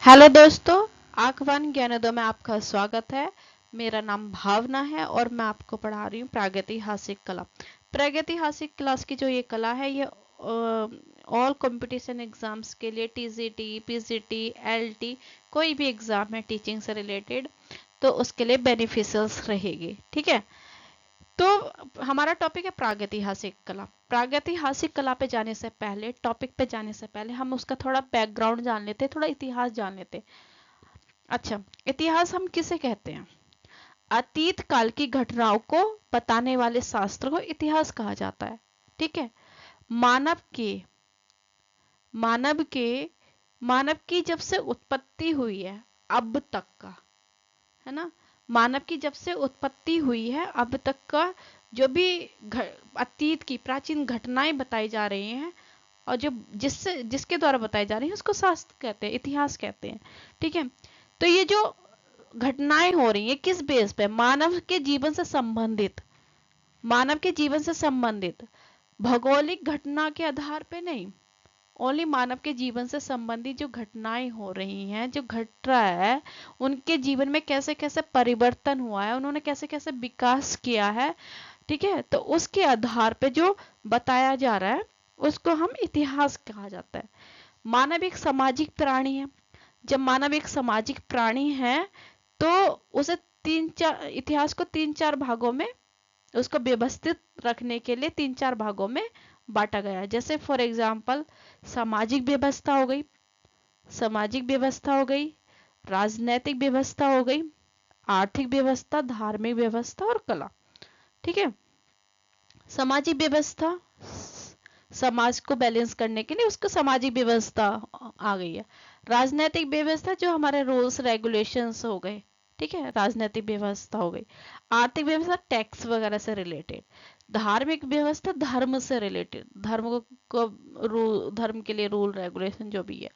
Hello दोस्तों, आंकवन ज्ञानोदय में आपका स्वागत है। मेरा नाम भावना है और मैं आपको पढ़ा रही हूँ प्रागैतिहासिक कला। प्रागैतिहासिक क्लास की जो ये कला है ये ऑल कंपटीशन एग्जाम्स के लिए टीजीटी, पीजीटी, एलटी कोई भी एग्जाम है टीचिंग से रिलेटेड तो उसके लिए बेनिफिशियल्स रहेगी। ठीक है, तो हमारा टॉपिक है प्रागैतिहासिक कला। प्रागैतिहासिक कला पे जाने से पहले, टॉपिक पे जाने से पहले हम उसका थोड़ा बैकग्राउंड जान लेते, थोड़ा इतिहास जान लेते। अच्छा, इतिहास हम किसे कहते हैं? अतीत काल की घटनाओं को बताने वाले शास्त्र को इतिहास कहा जाता है। ठीक है, मानव के मानव के मानव की जब से उत्पत्ति हुई है अब तक का, है ना, मानव की जब से उत्पत्ति हुई है अब तक का जो भी अतीत की प्राचीन घटनाएं बताई जा रही हैं और जो जिसके द्वारा बताई जा रही हैं उसको शास्त्र कहते हैं, इतिहास कहते हैं। ठीक है, तो ये जो घटनाएं हो रही हैं किस बेस पे? मानव के जीवन से संबंधित, मानव के जीवन से संबंधित भौगोलिक घटना के आधार पे नहीं, ओनली मानव के जीवन से संबंधित जो घटनाएं हो रही हैं, जो घट रहा है, उनके जीवन में कैसे कैसे परिवर्तन हुआ है, उन्होंने कैसे कैसे विकास किया है। ठीक है, तो उसके आधार पे जो बताया जा रहा है उसको हम इतिहास कहा जाता है। मानव एक सामाजिक प्राणी है। जब मानव एक सामाजिक प्राणी है तो उसे तीन चार इतिहास को तीन चार भागों में उसको व्यवस्थित रखने के लिए तीन चार भागों में बांटा गया है। जैसे फॉर एग्जाम्पल सामाजिक व्यवस्था हो गई, सामाजिक व्यवस्था हो गई, राजनैतिक व्यवस्था हो गई, आर्थिक व्यवस्था, धार्मिक व्यवस्था और कला। ठीक है, सामाजिक व्यवस्था, समाज को बैलेंस करने के लिए उसको सामाजिक व्यवस्था आ गई है। राजनैतिक व्यवस्था जो हमारे रूल्स रेगुलेशंस हो गए, ठीक है, राजनैतिक व्यवस्था हो गई। आर्थिक व्यवस्था टैक्स वगैरह से रिलेटेड। धार्मिक व्यवस्था धर्म से रिलेटेड, धर्म के लिए रूल रेगुलेशन जो भी है।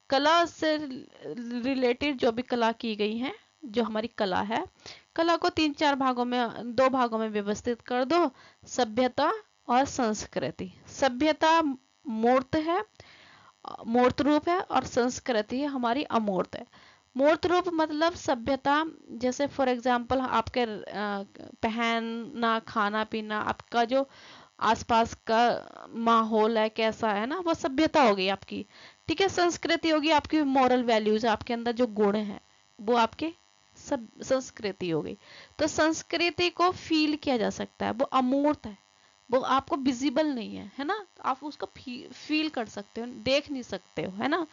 कला से रिलेटेड जो भी कला की गई है, जो हमारी कला है, कला को तीन चार भागों में, दो भागों में व्यवस्थित कर दो, सभ्यता और संस्कृति। सभ्यता मूर्त है, मूर्त रूप है, और संस्कृति हमारी अमूर्त है। मूर्त रूप मतलब सभ्यता, जैसे फॉर एग्जांपल आपके पहनना, खाना पीना, आपका जो आसपास का माहौल है कैसा है ना, वो सभ्यता होगी आपकी। ठीक है, संस्कृति होगी आपकी मॉरल वैल्यूज, आपके अंदर जो गुण है वो आपके सब संस्कृति हो गई। तो संस्कृति को फील किया जा सकता है, वो अमूर्त है, वो आपको विजिबल नहीं है, है ना, आप उसको फील कर सकते हो, देख नहीं सकते हो, है ना।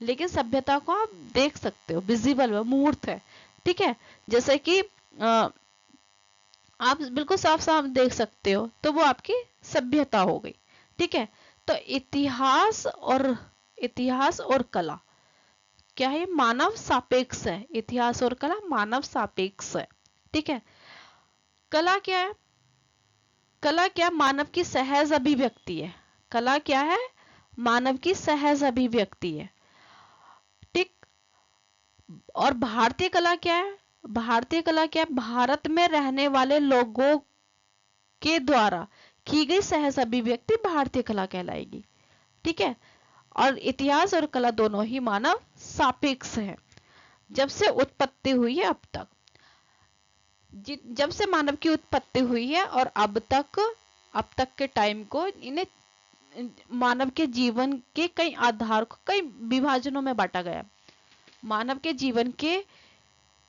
लेकिन सभ्यता को आप देख सकते हो, विजिबल है, मूर्त है। ठीक है, जैसे कि आप बिल्कुल साफ साफ देख सकते हो, तो वो आपकी सभ्यता हो गई। ठीक है, तो इतिहास और कला क्या है? मानव सापेक्ष है। इतिहास और कला मानव सापेक्ष है। ठीक है, कला क्या है? कला क्या? मानव की सहज अभिव्यक्ति है। कला क्या है? मानव की सहज अभिव्यक्ति है। ठीक, और भारतीय कला क्या है? भारतीय कला क्या है? भारत में रहने वाले लोगों के द्वारा की गई सहज अभिव्यक्ति भारतीय कला कहलाएगी। ठीक है, और इतिहास और कला दोनों ही मानव सापेक्ष है, जब से उत्पत्ति हुई है अब तक। जब से मानव की उत्पत्ति हुई है और अब तक के टाइम को इन्हें मानव के जीवन के कई आधार को कई विभाजनों में बांटा गया। मानव के जीवन के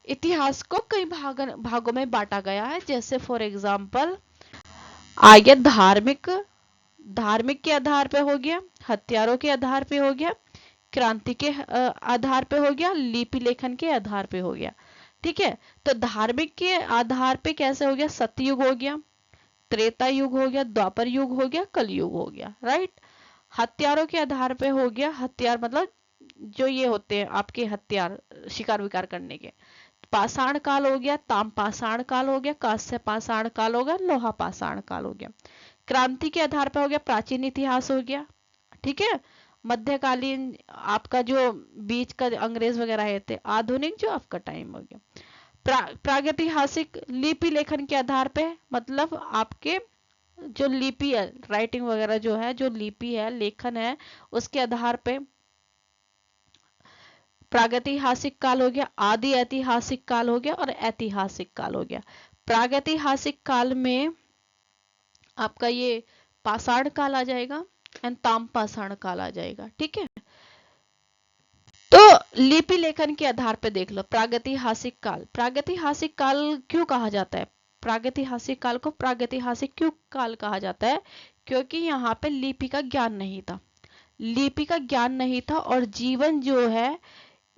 इतिहास को कई भागों में बांटा गया है। जैसे फॉर एग्जाम्पल आगे धार्मिक, धार्मिक के आधार पे हो गया, हथियारों के आधार पे हो गया, क्रांति के आधार पे हो गया, लिपि लेखन के आधार पे हो गया। ठीक है, तो धार्मिक के आधार पे कैसे हो गया? सतयुग हो गया, त्रेता युग हो गया, द्वापर युग हो गया, कलयुग हो गया। राइट, हथियारों के आधार पे हो गया, हथियार मतलब जो ये होते हैं आपके हथियार शिकार विकार करने के। पाषाण काल हो गया, ताम पाषाण काल हो गया, कांस्य पाषाण काल हो गया, लोहा पाषाण काल हो गया। क्रांति के आधार पर हो गया, प्राचीन इतिहास हो गया। ठीक है, मध्यकालीन आपका जो बीच का अंग्रेज वगैरह थे, आधुनिक जो आपका टाइम हो गया। प्रागैतिहासिक लिपि लेखन के आधार पे, मतलब आपके जो लिपि है, राइटिंग वगैरह जो है, जो लिपि है, लेखन है, उसके आधार पे प्रागैतिहासिक काल हो गया, आदि ऐतिहासिक काल हो गया और ऐतिहासिक काल हो गया। प्रागैतिहासिक काल में आपका ये पाषाण काल आ जाएगा एंड ताम्रपाषाण काल आ जाएगा। ठीक है, तो लिपि लेखन के आधार पे देख लो प्रागैतिहासिक काल। प्रागैतिहासिक काल क्यों कहा जाता है? प्रागैतिहासिक काल को प्रागैतिहासिक क्यों काल कहा जाता है? क्योंकि यहाँ पे लिपि का ज्ञान नहीं था, लिपि का ज्ञान नहीं था और जीवन जो है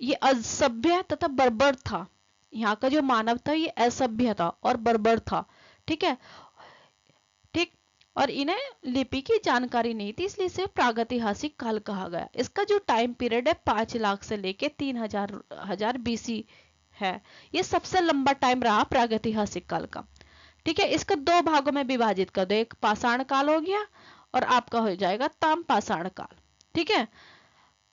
ये असभ्य तथा बर्बर था। यहाँ का जो मानव था ये असभ्य था और बर्बर था। ठीक है, ठीक, और इन्हें लिपि की जानकारी नहीं थी, इसलिए इसे प्रागैतिहासिक काल कहा गया। इसका जो टाइम पीरियड है 5 लाख से लेके 3000 बीसी है। ये सबसे लंबा टाइम रहा प्रागैतिहासिक काल का। ठीक है, इसको 2 भागों में विभाजित कर दो, एक पाषाण काल हो गया और आपका हो जाएगा ताम्रपाषाण काल। ठीक है,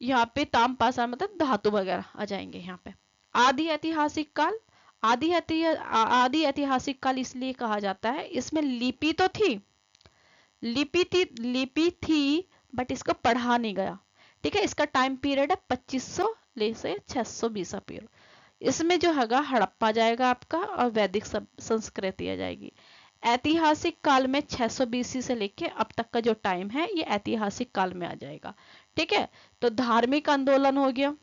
यहाँ पे ताम्रपाषाण मतलब धातु वगैरह आ जाएंगे यहाँ पे। आदि ऐतिहासिक काल, आदि ऐतिहासिक काल इसलिए कहा जाता है, इसमें लिपि तो थी, लिपि थी बट इसको पढ़ा नहीं गया। ठीक है, इसका टाइम पीरियड है 2500 ले से 600 बीसा पीरियड। इसमें जो हैगा हड़प्पा जाएगा आपका और वैदिक संस्कृति आ जाएगी। ऐतिहासिक काल में 600 बीसी से लेके अब तक का जो टाइम है ये ऐतिहासिक काल में आ जाएगा। ठीक है, तो धार्मिक आंदोलन हो गया।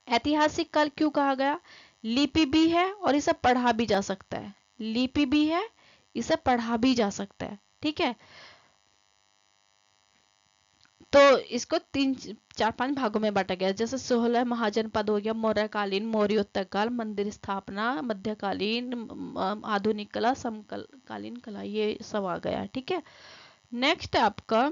ऐतिहासिक काल क्यों कहा गया? लिपि भी है और इसे पढ़ा भी जा सकता है, लिपि भी है, इसे पढ़ा भी जा सकता है। ठीक है, तो इसको 3-4-5 भागों में बांटा गया, जैसे 16 महाजनपद हो गया, मौर्यकालीन, मौर्योत्तर काल, मंदिर स्थापना, मध्यकालीन, आधुनिक कला, समकालीन कला, ये सब आ गया। ठीक है, नेक्स्ट आपका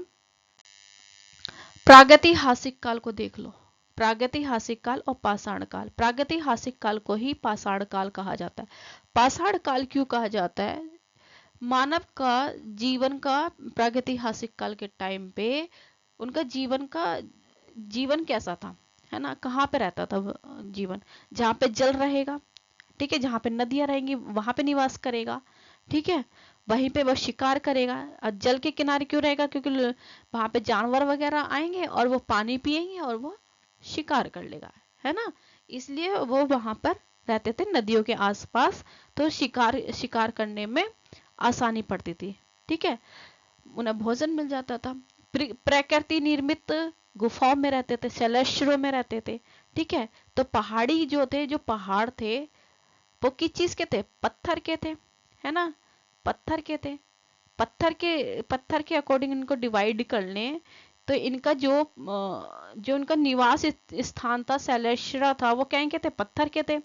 प्रागैतिहासिक काल को देख लो। प्रागैतिहासिक काल और पाषाण काल। प्रागैतिहासिक काल को ही पाषाण काल कहा जाता है। पाषाण काल क्यों कहा जाता है? मानव का जीवन का प्रागैतिहासिक काल के टाइम पे उनका जीवन कैसा था, है ना, कहाँ पे रहता था जीवन? जहाँ पे जल रहेगा, ठीक है, जहाँ पे नदियां रहेंगी वहां पे निवास करेगा। ठीक है, वहीं पे वो शिकार करेगा। और जल के किनारे क्यों रहेगा? क्योंकि वहां पे जानवर वगैरह आएंगे और वो पानी पिएंगे और वो शिकार कर लेगा, है ना, इसलिए वो वहां पर रहते थे नदियों के आसपास, तो शिकार करने में आसानी पड़ती थी। ठीक है, उन्हें भोजन मिल जाता था। प्रकृति निर्मित गुफाओं में रहते थे, शैलेश्वरों में रहते थे। ठीक है, तो पहाड़ी जो थे, जो पहाड़ थे वो किस चीज के थे? पत्थर के थे, है ना, पत्थर के थे। पत्थर के अकॉर्डिंग इनको डिवाइड कर लें तो इनका जो इनका निवास स्थान था, शैलेश्वरा था, वो क्या के थे? पत्थर के थे।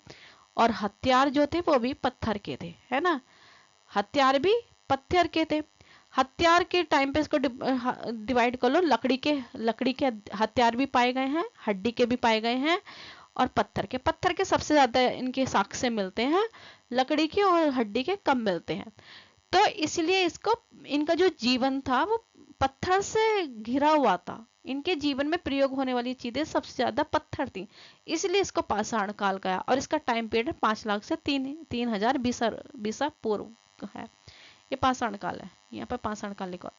और हथियार जो थे वो भी पत्थर के थे, है ना, हथियार भी पत्थर के थे। हथियार के टाइम पे इसको डिवाइड कर लो, लकड़ी के हथियार भी पाए गए हैं, हड्डी के भी पाए गए हैं और पत्थर के सबसे ज्यादा इनके साक्ष्य मिलते हैं, लकड़ी के और हड्डी के कम मिलते हैं। तो इसलिए इसको, इनका जो जीवन था वो पत्थर से घिरा हुआ था, इनके जीवन में प्रयोग होने वाली चीजें सबसे ज्यादा पत्थर थी, इसलिए इसको पाषाण काल कहा। और इसका टाइम पीरियड 5 लाख से 3000 बीसा पूर्व है, ये पाषाण काल है, यहाँ पे पाषाण काल लिखा।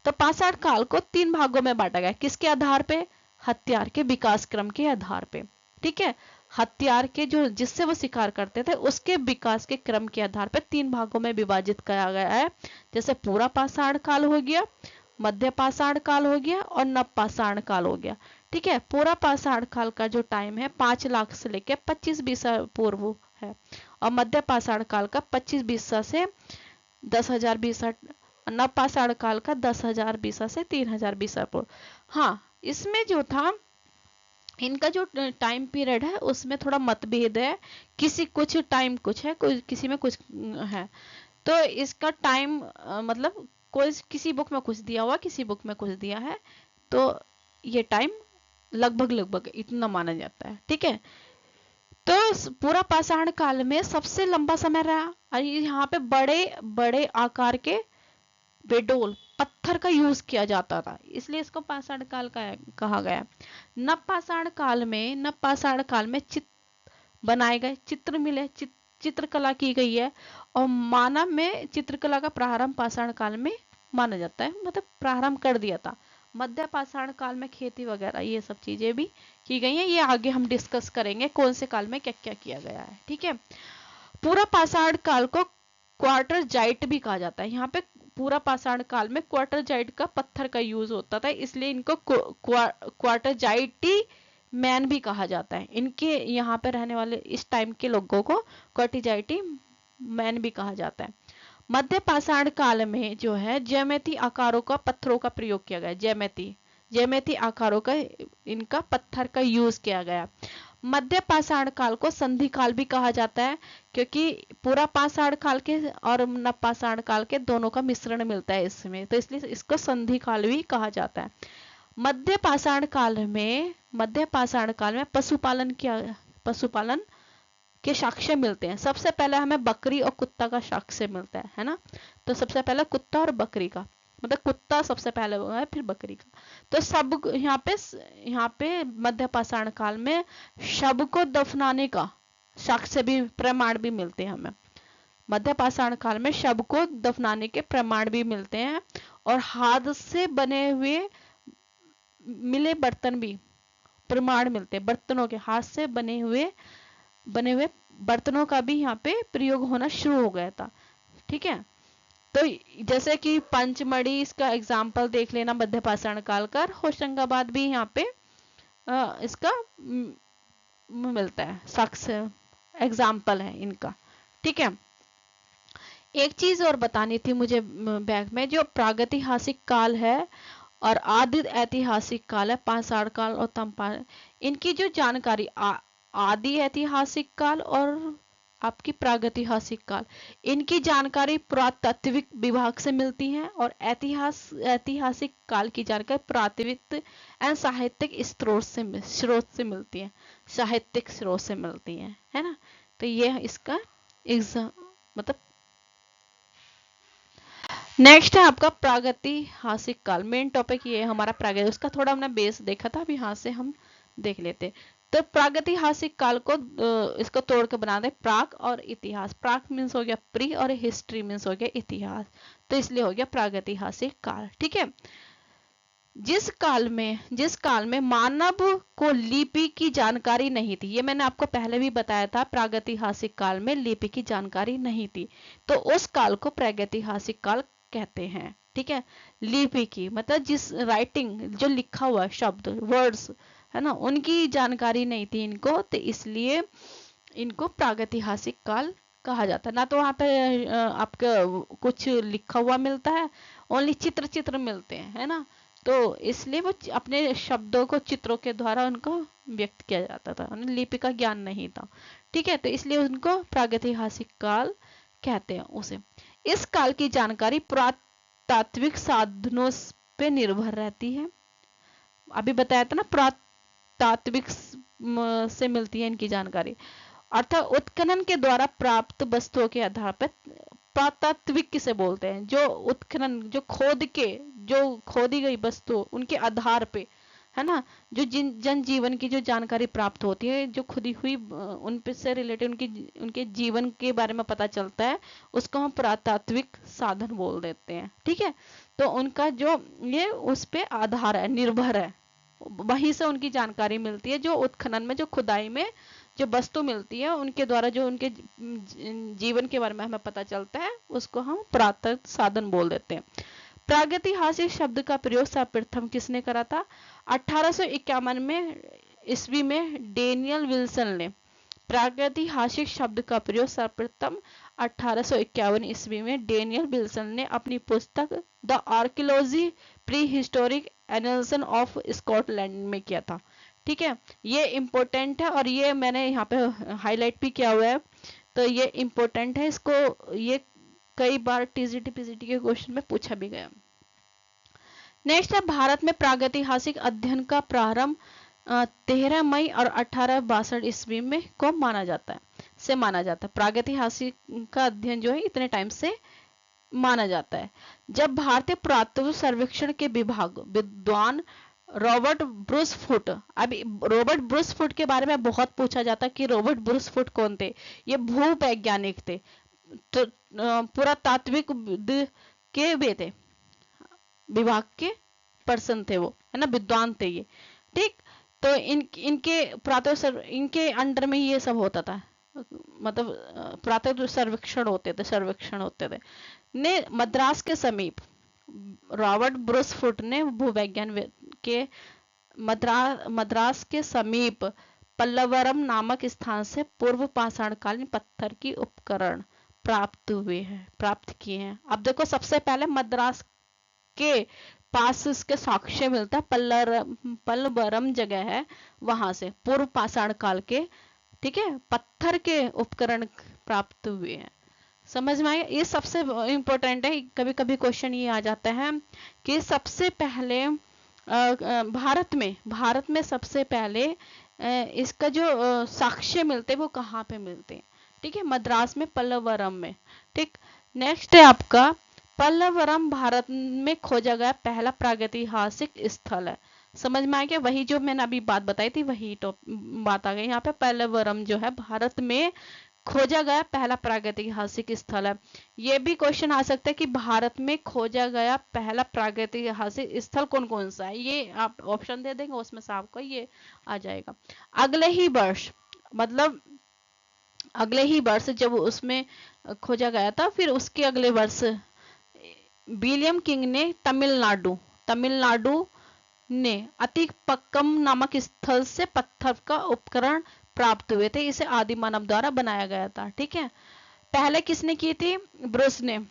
तो पाषाण काल को 3 भागों में बांटा गया, किसके आधार पे? हथियार के विकास क्रम के आधार पे। ठीक है, हथियार के जो जिससे वो शिकार करते थे उसके विकास के क्रम के आधार पर 3 भागों में विभाजित किया गया है। जैसे पूरा पाषाण काल हो गया, मध्य पाषाण काल हो गया और नव पाषाण काल हो गया। ठीक है, पूरा पाषाण काल का जो टाइम है 5 लाख से लेकर 25 बीसा पूर्व है और मध्य पाषाण काल का 25 बीसा से 10,000 बीसा, नव पाषाण काल का 10,000 बीसा से 3,000 बीसा पूर्व। हाँ, इसमें जो था इनका जो टाइम पीरियड है उसमें थोड़ा मतभेद है, किसी कुछ टाइम कुछ है, किसी में कुछ है। तो इसका टाइम मतलब कोई किसी बुक में कुछ दिया हुआ, किसी बुक में कुछ दिया है, तो ये टाइम लगभग इतना माना जाता है। ठीक है, तो पूरा पाषाण काल में सबसे लंबा समय रहा और यहाँ पे बड़े बड़े आकार के बेडोल पत्थर का यूज किया जाता था, इसलिए इसको पाषाण काल का कहा गया। नव पाषाण काल में चित्र बनाए गए, चित्र मिले, चित्रकला की गई है और मानव में चित्रकला का प्रारंभ पाषाण काल में माना जाता है, मतलब प्रारंभ कर दिया था मध्य पाषाण काल में खेती वगैरह ये सब चीजें भी की गई हैं। ये आगे हम डिस्कस करेंगे कौन से काल में क्या क्या किया गया है। ठीक है, पूरा पाषाण काल को क्वार्टर जाइट भी कहा जाता है। यहाँ पे पूरा पाषाण काल में क्वार्टर जाइट का पत्थर का यूज होता था, इसलिए इनको क्वार्टर जाइटी मैन भी कहा जाता है। इनके यहाँ पे रहने वाले इस टाइम के लोगों को क्वार्टर जाइटी मैन भी कहा जाता है। मध्य पाषाण काल में जो है ज्यामिति आकारों का पत्थरों का प्रयोग किया गया। ज्यामिति आकारों का इनका पत्थर का यूज किया गया। मध्य पाषाण काल को संधि काल भी कहा जाता है, क्योंकि पूरा पाषाण काल के और नव पाषाण काल के दोनों का मिश्रण मिलता है इसमें, तो इसलिए इसको संधि काल भी कहा जाता है। मध्य पाषाण काल में पशुपालन के साक्ष्य मिलते हैं। सबसे पहले हमें बकरी और कुत्ता का साक्ष्य मिलता है ना। तो सबसे पहले कुत्ता और बकरी का, मतलब कुत्ता सबसे पहले हुआ है, फिर बकरी का। तो सब यहाँ पे मध्य पाषाण काल में शव को दफनाने का साक्ष्य भी, प्रमाण भी मिलते हैं हमें। मध्य पाषाण काल में शव को दफनाने के प्रमाण भी मिलते हैं, और हाथ से बने हुए मिले बर्तन भी प्रमाण मिलते हैं। बर्तनों के, हाथ से बने हुए बर्तनों का भी यहाँ पे प्रयोग होना शुरू हो गया था। ठीक है, तो जैसे कि पंचमढ़ी, इसका एग्जाम्पल देख लेना मध्य पाषाण काल का। होशंगाबाद भी यहाँ पे इसका मिलता है, साक्ष्य एग्जाम्पल है इनका। ठीक है, एक चीज और बतानी थी मुझे बैग में, जो प्रागैतिहासिक काल है और आदि ऐतिहासिक काल है, पाषाण काल और तमपाषाण, इनकी जो जानकारी आदि ऐतिहासिक काल और आपकी प्रागैतिहासिक काल, इनकी जानकारी पुरातात्विक विभाग से मिलती है, और ऐतिहासिक काल की जानकारी पुरातात्विक एंड साहित्यिक स्रोत से मिलती है, साहित्यिक स्रोत से मिलती है ना। तो ये इसका मतलब नेक्स्ट है आपका प्रागैतिहासिक काल। मेन टॉपिक ये है हमारा प्रागैतिक, उसका थोड़ा हमने बेस देखा था, अब यहाँ से हम देख लेते। तो प्रागैतिहासिक काल को इसको तोड़ के बना दे प्राग और इतिहास। प्राग मीन्स हो गया प्री, और हिस्ट्री मीन्स हो गया इतिहास, तो इसलिए हो गया प्रागैतिहासिक काल। ठीक है, जिस काल में मानव को लिपि की जानकारी नहीं थी, ये मैंने आपको पहले भी बताया था, प्रागैतिहासिक काल में लिपि की जानकारी नहीं थी, तो उस काल को प्रागैतिहासिक काल कहते हैं। ठीक है, लिपि की मतलब जिस राइटिंग, जो लिखा हुआ शब्द, वर्ड्स है ना, उनकी जानकारी नहीं थी इनको, तो इसलिए इनको प्रागैतिहासिक काल कहा जाता है। ना तो वहां पे आपका कुछ लिखा हुआ मिलता है, ओनली चित्र मिलते हैं, है ना, तो इसलिए वो अपने शब्दों को चित्रों के द्वारा उनको व्यक्त किया जाता था, उन्हें लिपि का ज्ञान नहीं था। ठीक है, तो इसलिए उनको प्रागैतिहासिक काल कहते हैं उसे। इस काल की जानकारी पुरातात्विक साधनों पे निर्भर रहती है। अभी बताया था ना, पुरातात्विक से मिलती है इनकी जानकारी, अर्थात उत्खनन के द्वारा प्राप्त वस्तुओं के आधार पर। पुरातात्विक किसे बोलते हैं? जो उत्खनन, जो खोदी गई वस्तु, उनके आधार पे, है ना, जो जन जीवन की जो जानकारी प्राप्त होती है, जो खुदी हुई उन पे से रिलेटेड उनके जीवन के बारे में पता चलता है, उसको हम पुरातात्विक साधन बोल देते हैं। ठीक है, तो उनका जो ये उस पे आधार है, निर्भर है, वहीं से उनकी जानकारी मिलती है। जो उत्खनन में, जो खुदाई में जो वस्तु मिलती है, उनके द्वारा जो उनके जीवन के बारे में हमें पता चलता है, उसको हम पुरातत्व साधन बोल देते हैं। प्रागैतिहासिक शब्द का प्रयोग सर्वप्रथम किसने करा था? 1851 में ईस्वी में डेनियल विल्सन ने प्रागैतिहासिक शब्द का प्रयोग सर्वप्रथम 1851 ईस्वी में डेनियल विल्सन ने अपनी पुस्तक the archaeology pre historic analysis of Scotland में किया था। ठीक है, ये इंपॉर्टेंट है, और ये मैंने यहाँ पे हाईलाइट भी किया हुआ है, तो ये इंपॉर्टेंट है। इसको ये कई बार टीजीटी पीजीटी के क्वेश्चन में पूछा भी गया। नेक्स्ट है, भारत में प्रागैतिहासिक अध्ययन का प्रारंभ 13 मई और 1862 ईस्वी में को माना जाता है। प्रागैतिहासिक का अध्ययन जो है इतने टाइम से माना जाता है, जब भारतीय पुरातत्व सर्वेक्षण के विद्वान रॉबर्ट ब्रूस फुट, अभी रॉबर्ट ब्रूस फुट के बारे में बहुत पूछा जाता कि रॉबर्ट ब्रूस फुट कौन थे? ये भूवैज्ञानिक थे, तो पुरातात्विक के वे थे, विभाग के पर्सन थे वो, है ना, विद्वान थे ये, ठीक। तो इनके अंडर में ये सब होता था, मतलब प्रातः सर्वेक्षण होते थे। ने मद्रास के समीप रॉबर्ट ब्रूसफुट ने भूवैज्ञान के मद्रास के समीप पल्लवरम नामक स्थान से पूर्व पाषाणकालीन पत्थर की उपकरण प्राप्त किए हैं। अब देखो, सबसे पहले मद्रास के पास इसके साक्ष्य मिलता है, पल्लवरम जगह है, वहां से पूर्व पाषाण काल के, ठीक है, पत्थर के उपकरण प्राप्त हुए हैं। समझ में आया? ये सबसे इंपॉर्टेंट है। कभी कभी क्वेश्चन ये आ जाता है कि सबसे पहले भारत में सबसे पहले इसका जो साक्ष्य मिलते हैं वो कहाँ पे मिलते हैं, ठीक है, मद्रास में, पल्लवरम में, ठीक। नेक्स्ट है आपका, पल्लवरम भारत में खोजा गया पहला प्रागैतिहासिक स्थल है। समझ में आ गया? वही जो मैंने अभी बात बताई थी, वही तो बात आ गई यहाँ पे। पल्लवरम जो है भारत में खोजा गया पहला प्रागैतिहासिक स्थल है। ये भी क्वेश्चन आ सकता है कि भारत में खोजा गया पहला प्रागैतिहासिक स्थल कौन कौन सा है, ये आप ऑप्शन दे देंगे, उसमें से आपको ये आ जाएगा। अगले ही वर्ष, मतलब अगले ही वर्ष जब उसमें खोजा गया था, फिर उसके अगले वर्ष विलियम किंग ने तमिलनाडु ने अतिपक्कम नामक स्थल से पत्थर का उपकरण प्राप्त हुए थे। इसे आदि मानव द्वारा बनाया गया था, ठीक है। पहले किसने की थी? ब्रूस ने,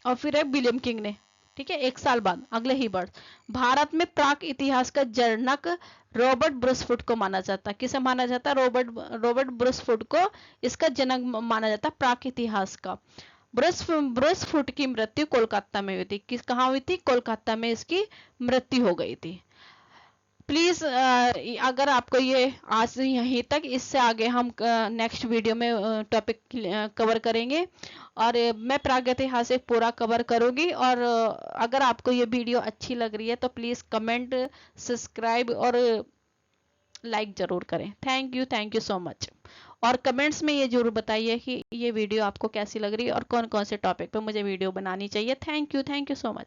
और फिर है विलियम किंग ने, ठीक है। एक साल बाद अगले ही वर्ष भारत में प्राक इतिहास का जनक रॉबर्ट ब्रूसफुट को माना जाता है। किसे माना जाता है? रॉबर्ट ब्रूसफुट को इसका जनक माना जाता है प्राक इतिहास का। ब्रूसफुट की मृत्यु कोलकाता में हुई थी। कहाँ हुई थी? कोलकाता में इसकी मृत्यु हो गई थी। प्लीज अगर आपको ये आज यहीं तक, इससे आगे हम नेक्स्ट वीडियो में टॉपिक कवर करेंगे, और मैं प्रागैतिहासिक पूरा कवर करूंगी। और अगर आपको ये वीडियो अच्छी लग रही है तो प्लीज कमेंट, सब्सक्राइब और लाइक जरूर करें। Thank you so much. और कमेंट्स में ये जरूर बताइए कि ये वीडियो आपको कैसी लग रही है और कौन कौन से टॉपिक पे मुझे वीडियो बनानी चाहिए। Thank you so much.